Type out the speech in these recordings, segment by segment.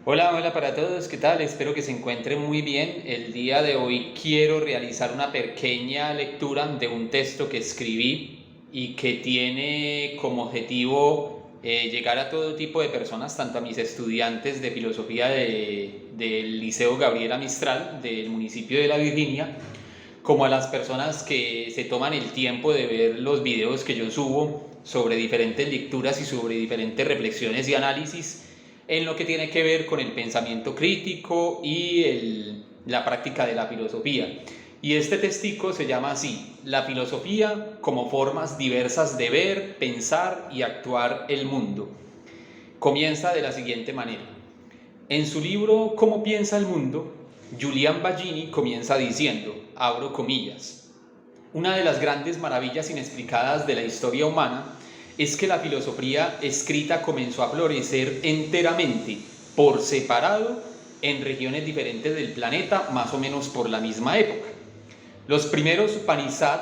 Hola, hola para todos, ¿qué tal? Espero que se encuentren muy bien. El día de hoy quiero realizar una pequeña lectura de un texto que escribí y que tiene como objetivo llegar a todo tipo de personas, tanto a mis estudiantes de filosofía del Liceo Gabriela Mistral del municipio de La Virginia, como a las personas que se toman el tiempo de ver los videos que yo subo sobre diferentes lecturas y sobre diferentes reflexiones y análisis en lo que tiene que ver con el pensamiento crítico y la práctica de la filosofía. Y este testigo se llama así: la filosofía como formas diversas de ver, pensar y actuar el mundo. Comienza de la siguiente manera. En su libro ¿Cómo piensa el mundo?, Julian Baggini comienza diciendo, abro comillas: una de las grandes maravillas inexplicadas de la historia humana es que la filosofía escrita comenzó a florecer enteramente, por separado, en regiones diferentes del planeta, más o menos por la misma época. Los primeros Upanishad,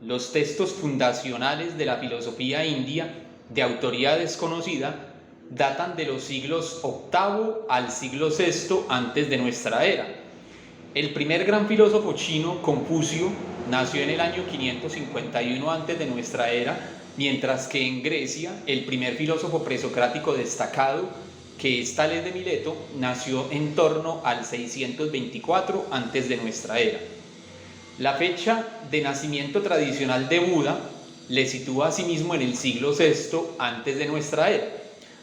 los textos fundacionales de la filosofía india, de autoría desconocida, datan de los siglos VIII al siglo VI antes de nuestra era. El primer gran filósofo chino, Confucio, nació en el año 551 antes de nuestra era, mientras que en Grecia el primer filósofo presocrático destacado, que es Tales de Mileto, nació en torno al 624 antes de nuestra era. La fecha de nacimiento tradicional de Buda le sitúa asimismo en el siglo VI antes de nuestra era,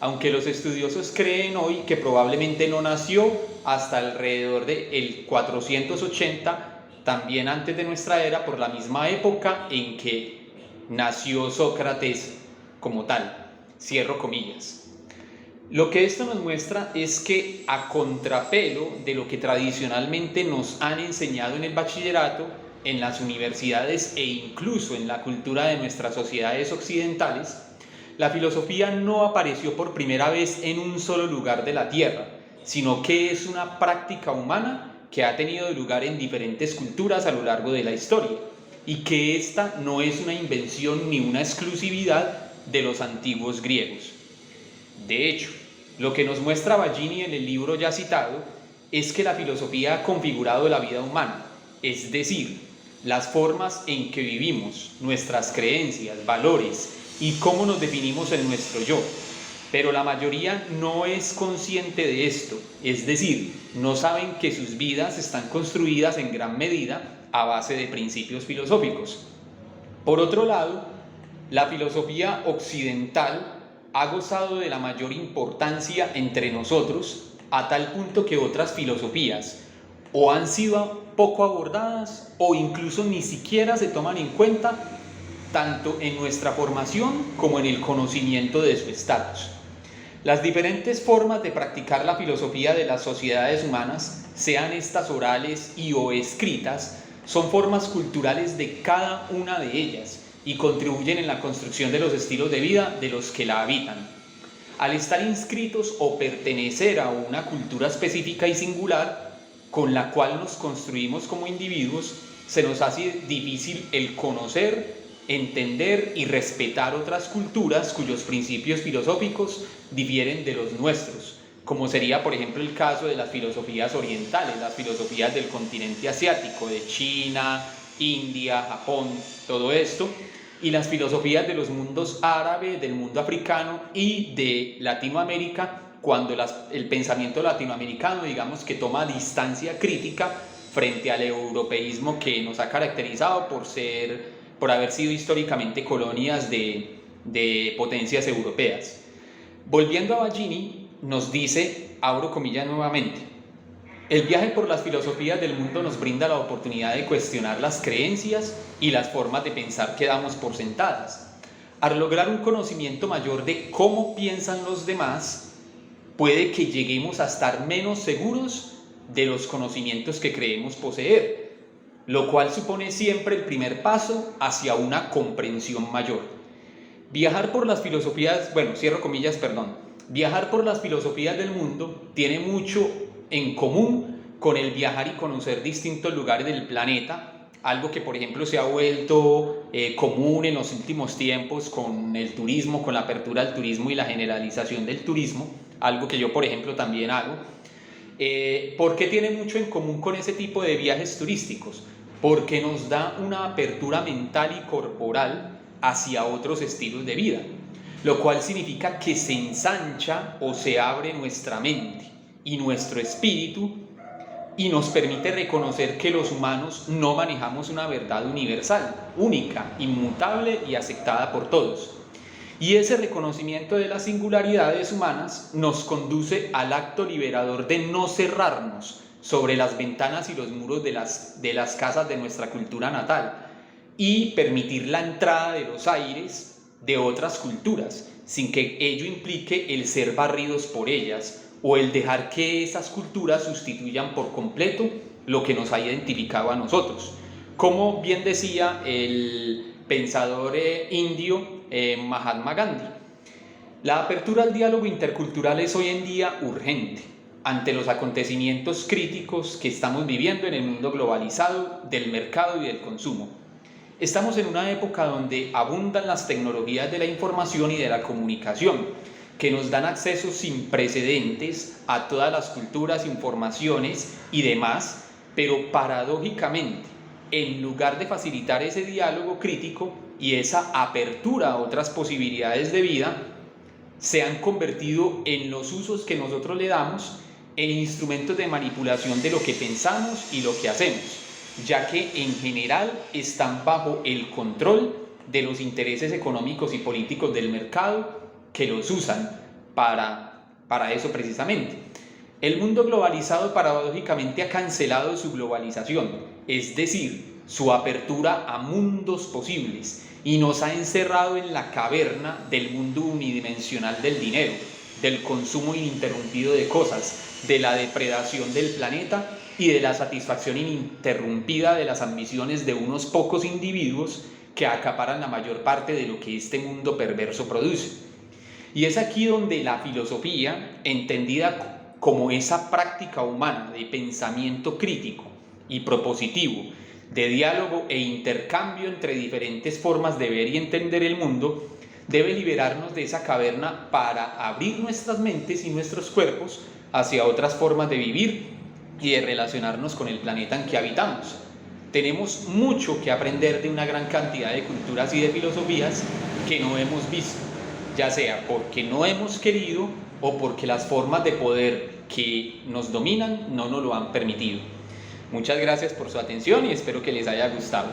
aunque los estudiosos creen hoy que probablemente no nació hasta alrededor del 480, también antes de nuestra era, por la misma época en que nació Sócrates como tal. Cierro comillas. Lo que esto nos muestra es que, a contrapelo de lo que tradicionalmente nos han enseñado en el bachillerato, en las universidades e incluso en la cultura de nuestras sociedades occidentales, la filosofía no apareció por primera vez en un solo lugar de la Tierra, sino que es una práctica humana que ha tenido lugar en diferentes culturas a lo largo de la historia, y que esta no es una invención ni una exclusividad de los antiguos griegos. De hecho, lo que nos muestra Baggini en el libro ya citado es que la filosofía ha configurado la vida humana, es decir, las formas en que vivimos, nuestras creencias, valores y cómo nos definimos en nuestro yo. Pero la mayoría no es consciente de esto, es decir, no saben que sus vidas están construidas en gran medida a base de principios filosóficos. Por otro lado, la filosofía occidental ha gozado de la mayor importancia entre nosotros, a tal punto que otras filosofías o han sido poco abordadas o incluso ni siquiera se toman en cuenta, tanto en nuestra formación como en el conocimiento de su estatus. Las diferentes formas de practicar la filosofía de las sociedades humanas, sean estas orales y o escritas, son formas culturales de cada una de ellas y contribuyen en la construcción de los estilos de vida de los que la habitan. Al estar inscritos o pertenecer a una cultura específica y singular, con la cual nos construimos como individuos, se nos hace difícil el conocer, entender y respetar otras culturas cuyos principios filosóficos difieren de los nuestros, como sería por ejemplo el caso de las filosofías orientales, las filosofías del continente asiático, de China, India, Japón, todo esto, y las filosofías de los mundos árabe, del mundo africano y de Latinoamérica, cuando el pensamiento latinoamericano, digamos, que toma distancia crítica frente al europeísmo que nos ha caracterizado por haber sido históricamente colonias de potencias europeas. Volviendo a Baggini, nos dice, abro comillas nuevamente: el viaje por las filosofías del mundo nos brinda la oportunidad de cuestionar las creencias y las formas de pensar que damos por sentadas. Al lograr un conocimiento mayor de cómo piensan los demás, puede que lleguemos a estar menos seguros de los conocimientos que creemos poseer, lo cual supone siempre el primer paso hacia una comprensión mayor. Viajar por las filosofías, cierro comillas, viajar por las filosofías del mundo tiene mucho en común con el viajar y conocer distintos lugares del planeta, algo que por ejemplo se ha vuelto común en los últimos tiempos con el turismo, con la apertura al turismo y la generalización del turismo, algo que yo por ejemplo también hago. ¿Por qué tiene mucho en común con ese tipo de viajes turísticos? Porque nos da una apertura mental y corporal hacia otros estilos de vida, lo cual significa que se ensancha o se abre nuestra mente y nuestro espíritu y nos permite reconocer que los humanos no manejamos una verdad universal, única, inmutable y aceptada por todos. Y ese reconocimiento de las singularidades humanas nos conduce al acto liberador de no cerrarnos sobre las ventanas y los muros de las casas de nuestra cultura natal y permitir la entrada de los aires de otras culturas, sin que ello implique el ser barridos por ellas o el dejar que esas culturas sustituyan por completo lo que nos ha identificado a nosotros. Como bien decía el pensador indio Mahatma Gandhi, la apertura al diálogo intercultural es hoy en día urgente ante los acontecimientos críticos que estamos viviendo en el mundo globalizado del mercado y del consumo. Estamos en una época donde abundan las tecnologías de la información y de la comunicación, que nos dan acceso sin precedentes a todas las culturas, informaciones y demás, pero paradójicamente, en lugar de facilitar ese diálogo crítico y esa apertura a otras posibilidades de vida, se han convertido en los usos que nosotros le damos en instrumentos de manipulación de lo que pensamos y lo que hacemos, ya que en general están bajo el control de los intereses económicos y políticos del mercado que los usan para eso precisamente. El mundo globalizado paradójicamente ha cancelado su globalización, es decir, su apertura a mundos posibles, y nos ha encerrado en la caverna del mundo unidimensional del dinero, del consumo ininterrumpido de cosas, de la depredación del planeta y de la satisfacción ininterrumpida de las ambiciones de unos pocos individuos que acaparan la mayor parte de lo que este mundo perverso produce. Y es aquí donde la filosofía, entendida como esa práctica humana de pensamiento crítico y propositivo, de diálogo e intercambio entre diferentes formas de ver y entender el mundo, debe liberarnos de esa caverna para abrir nuestras mentes y nuestros cuerpos hacia otras formas de vivir y de relacionarnos con el planeta en que habitamos. Tenemos mucho que aprender de una gran cantidad de culturas y de filosofías que no hemos visto, ya sea porque no hemos querido o porque las formas de poder que nos dominan no nos lo han permitido. Muchas gracias por su atención y espero que les haya gustado.